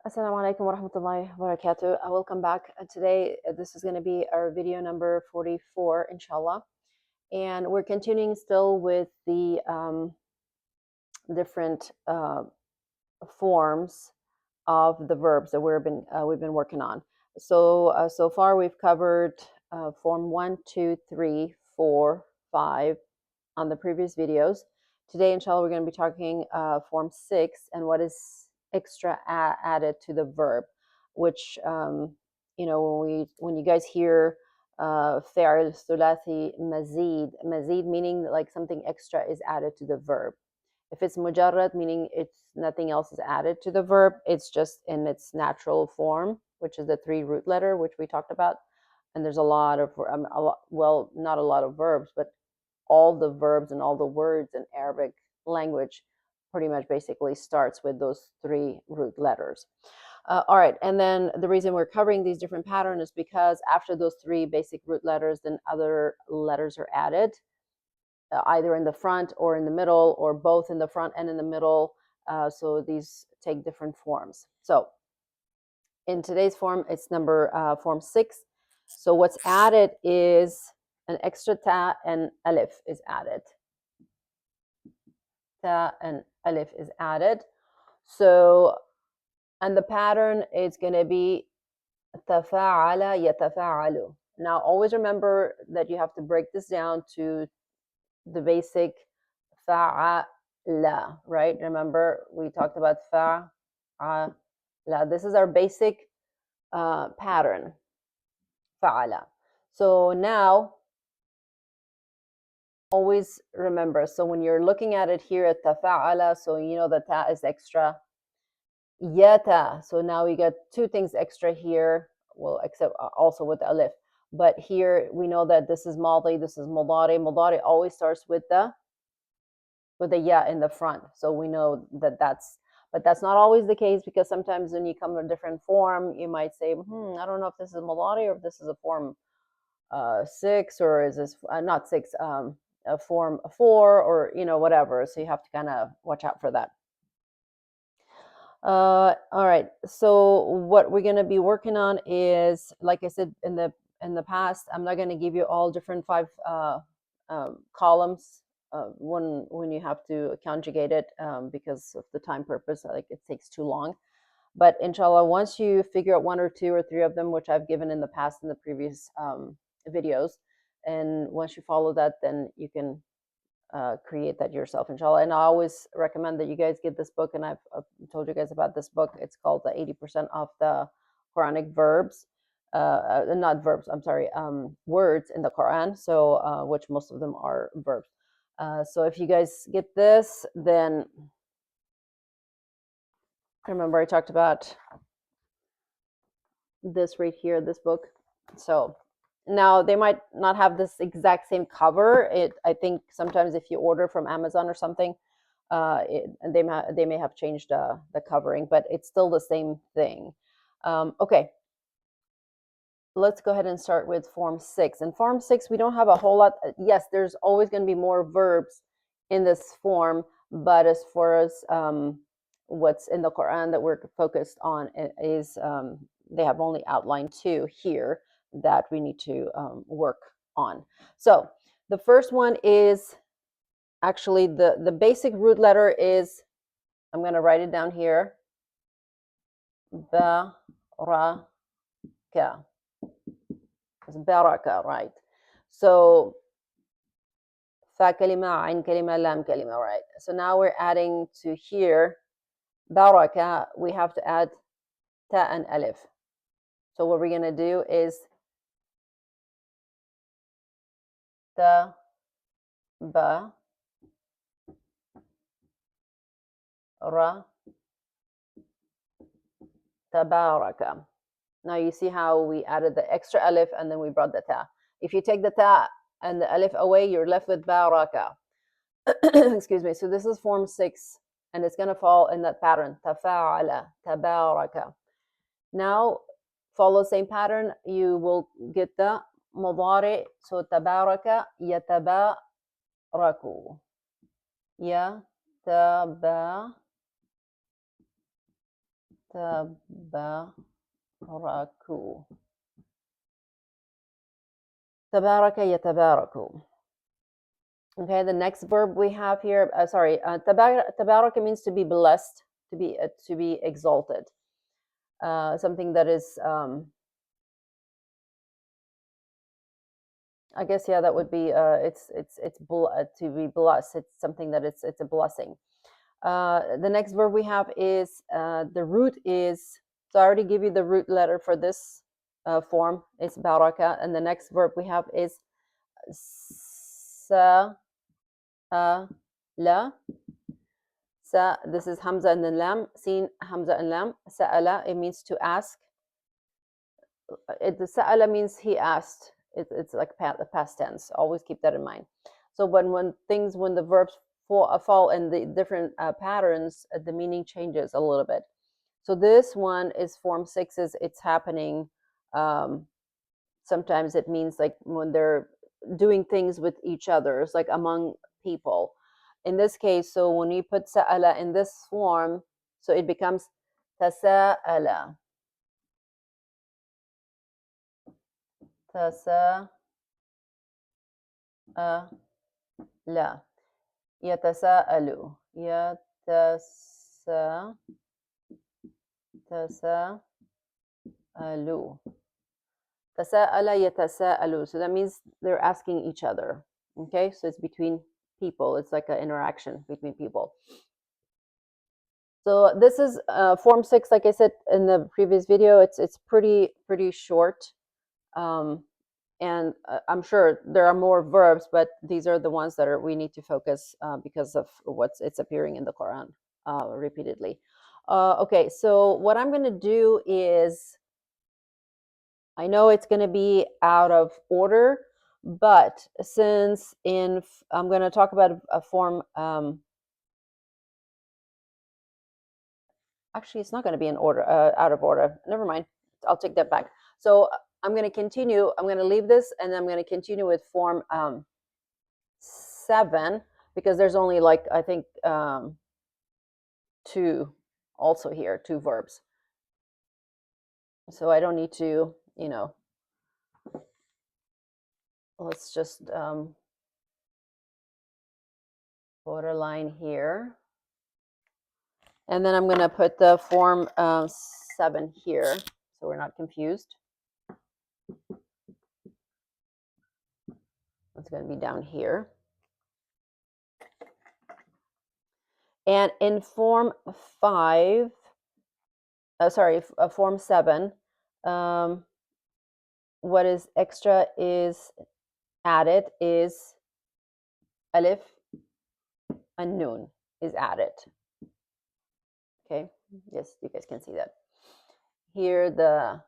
Assalamu alaikum wa rahmatullahi wa barakatuh. Welcome back. Today, this is going to be our video number 44, inshallah. And we're continuing still with the different forms of the verbs that we've been working on. So far we've covered form 1, 2, 3, 4, 5 on the previous videos. Today, inshallah, we're going to be talking form 6 and what is extra added to the verb, which when you guys hear فعل ثلاثي mazid meaning like something extra is added to the verb. If it's mujarrad, meaning it's nothing else is added to the verb, it's just in its natural form, which is the 3 root letter, which we talked about. And there's a lot of, well, not a lot of verbs, but all the verbs and all the words in Arabic language pretty much basically starts with those 3 root letters. All right, and then the reason we're covering these different patterns is because after those 3 basic root letters, then other letters are added, either in the front or in the middle, or both in the front and in the middle. So these take different forms. So in today's form, it's form 6. So what's added is an extra ta and alif is added. Ta and alif is added. So, and the pattern is going to be tafa'ala yatafa'alu. Now, always remember that you have to break this down to the basic fa'ala, right? Remember, we talked about fa'ala. This is our basic pattern, fa'ala. So now, always remember, so when you're looking at it here at tafa'ala, so you know the ta is extra. Yata, so now we got 2 things extra here, well, except also with the alif. But here we know that this is madi, this is mudari. Mudari always starts with the ya in the front. So we know that but that's not always the case, because sometimes when you come to a different form, you might say, I don't know if this is mudari or if this is a form 6, or is this not 6, a form 4, or whatever. So you have to kind of watch out for that. All right. So what we're going to be working on is, like I said in the past, I'm not going to give you all different 5 columns when you have to conjugate it, because of the time purpose. Like, it takes too long. But inshallah, once you figure out 1 or 2 or 3 of them, which I've given in the past in the previous videos, and once you follow that, then you can create that yourself, inshallah. And I always recommend that you guys get this book, and I've told you guys about this book. It's called the 80% of the Quranic verbs, not verbs, I'm sorry, words in the Quran, so which most of them are verbs. So if you guys get this, then remember I talked about this right here, this book. So now they might not have this exact same cover. I think sometimes if you order from Amazon or something, they may have changed the covering, but it's still the same thing. Okay, let's go ahead and start with form 6. In form 6, we don't have a whole lot. Yes, there's always going to be more verbs in this form, but as far as what's in the Quran that we're focused on is they have only outlined 2 here that we need to work on. So the first one is actually the basic root letter is, I'm going to write it down here, baraka. It's baraka, right? So fa kalima, ain kalima, lam kalima, right? So now we're adding to here baraka. We have to add ta and alif. So what we're going to do is ta ba ra tabaraka. Now you see how we added the extra alif and then we brought the ta. If you take the ta and the alif away, you're left with baraka. Excuse me. So this is form 6, and it's going to fall in that pattern. Tafa'ala, tabaraka. Now follow the same pattern. You will get the mudari. So tabaraka, yatabaraku. Yatabaraku. تباركوا. تبارك يتبارك. Okay, the next verb we have here, tabaraka means to be blessed, to be exalted. Something that is, I guess, yeah, that would be, to be blessed. It's something that it's a blessing. The next verb we have is, the root is, so I already give you the root letter for this form. It's baraka, and the next verb we have is sa, la. Sa, this is hamza and then lam. Sin, hamza and lam. Sa'ala, it means to ask. The sa'ala means he asked. It's like past tense. Always keep that in mind. So when the verbs fall in the different patterns, the meaning changes a little bit. So this one is form 6. It's happening. Sometimes it means like when they're doing things with each other. It's like among people. In this case, so when you put sa'ala in this form, so it becomes tasa'ala. Tasa'ala. يتساءل. تساءلوا. تساءل يتساءلوا. So that means they're asking each other. Okay, so it's between people. It's like an interaction between people. So this is form 6. Like I said in the previous video, it's pretty short, and I'm sure there are more verbs, but these are the ones that we need to focus because of it's appearing in the Quran repeatedly. Okay, so what I'm going to do is, I know it's going to be out of order, but since I'm going to talk about a form. Actually, it's not going to be in order, out of order. Never mind. I'll take that back. So I'm going to continue. I'm going to leave this, and I'm going to continue with form 7, because there's only, like, I think 2 also here, 2 verbs. So I don't need to, let's just borderline here. And then I'm going to put the form 7 here, so we're not confused. It's going to be down here. And in form 5, form 7, what is extra is added is alif and noon is added. Okay, yes, you guys can see that. Here the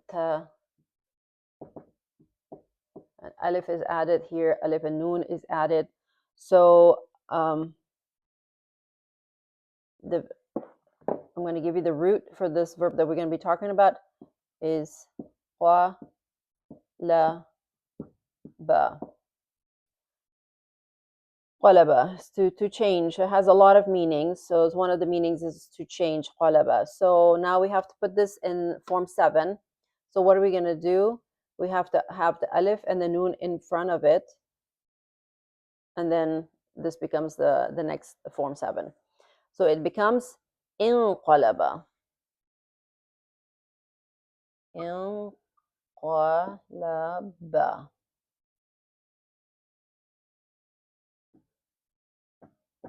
ta, and alif is added here, alif and noon is added. So I'm going to give you the root for this verb that we're going to be talking about is wa, la, ba. Qalaba, to change. It has a lot of meanings. So it's one of the meanings is to change qalaba. So now we have to put this in form 7. So what are we going to do? We have to have the alif and the noon in front of it. And then this becomes the next form 7. So it becomes inqalaba. Inqalaba.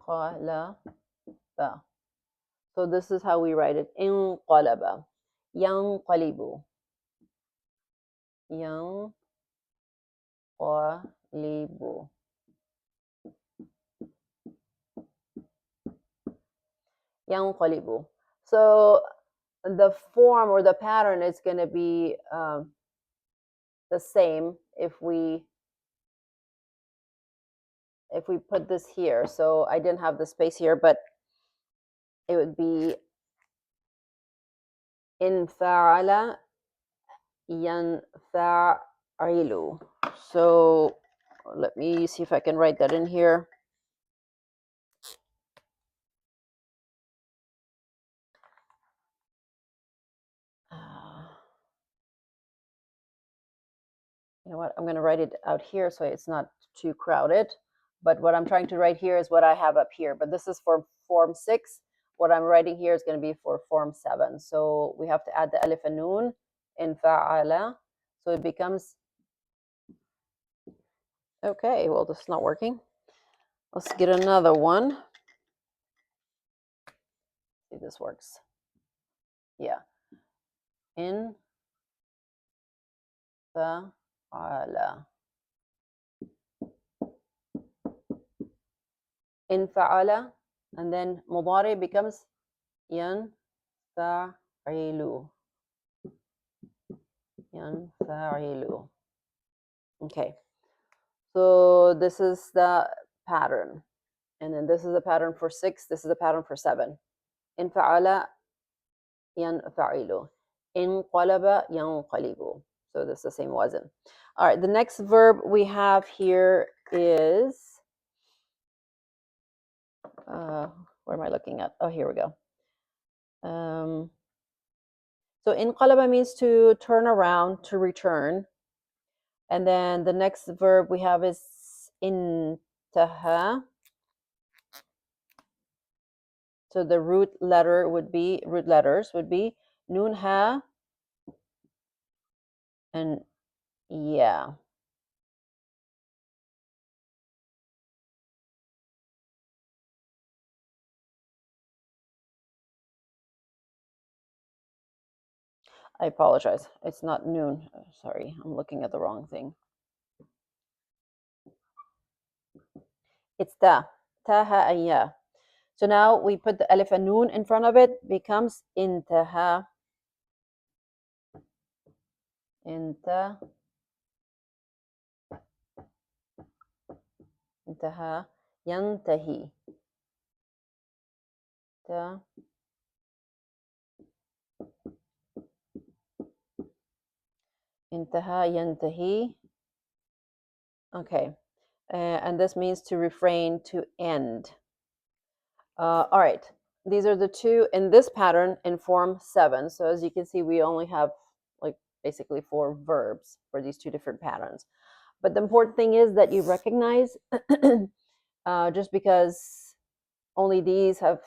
Qalaba. So this is how we write it. Inqalaba. Yanqalibu. Yanqalibu. Yanqalibu. So the form or the pattern is going to be the same if we put this here. So I didn't have the space here, but it would be in fa'ala yanfa'ilu. So let me see if I can write that in here. You know what? I'm going to write it out here so it's not too crowded. But what I'm trying to write here is what I have up here. But this is for form 6. What I'm writing here is going to be for form 7. So we have to add the alif and noon in fa'ala. So it becomes, okay, well, this is not working. Let's get another one. See if this works. Yeah. In fa'ala. In fa'ala. And then mudari becomes yanfa'ilu. Yanfa'ilu. Okay. So this is the pattern. And then this is a pattern for 6. This is a pattern for 7. In fa'ala yanfa'ilu. In qalaba yanqalibu. So this is the same wazn. All right, the next verb we have here is, where am I looking at? Oh, here we go. So inqalaba means to turn around, to return. And then the next verb we have is intaha. So the root letters would be nun ha and yeah. I apologize. It's not noon. Sorry, I'm looking at the wrong thing. It's ta. Taha and ya. So now we put the alif and noon in front of it, becomes intaha. Intaha. Yantahi. Ta. Intaha yantahi. Okay. And this means to refrain, to end. All right. These are the two in this pattern in form 7. So as you can see, we only have like basically 4 verbs for these 2 different patterns. But the important thing is that you recognize just because only these have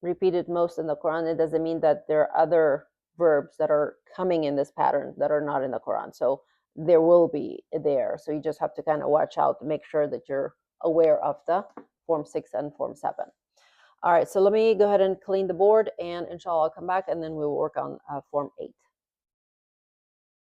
repeated most in the Quran, it doesn't mean that there are other verbs that are coming in this pattern that are not in the Quran. So there will be there. So you just have to kind of watch out to make sure that you're aware of the form 6 and form 7. All right, so let me go ahead and clean the board, and inshallah I'll come back and then we will work on form 8.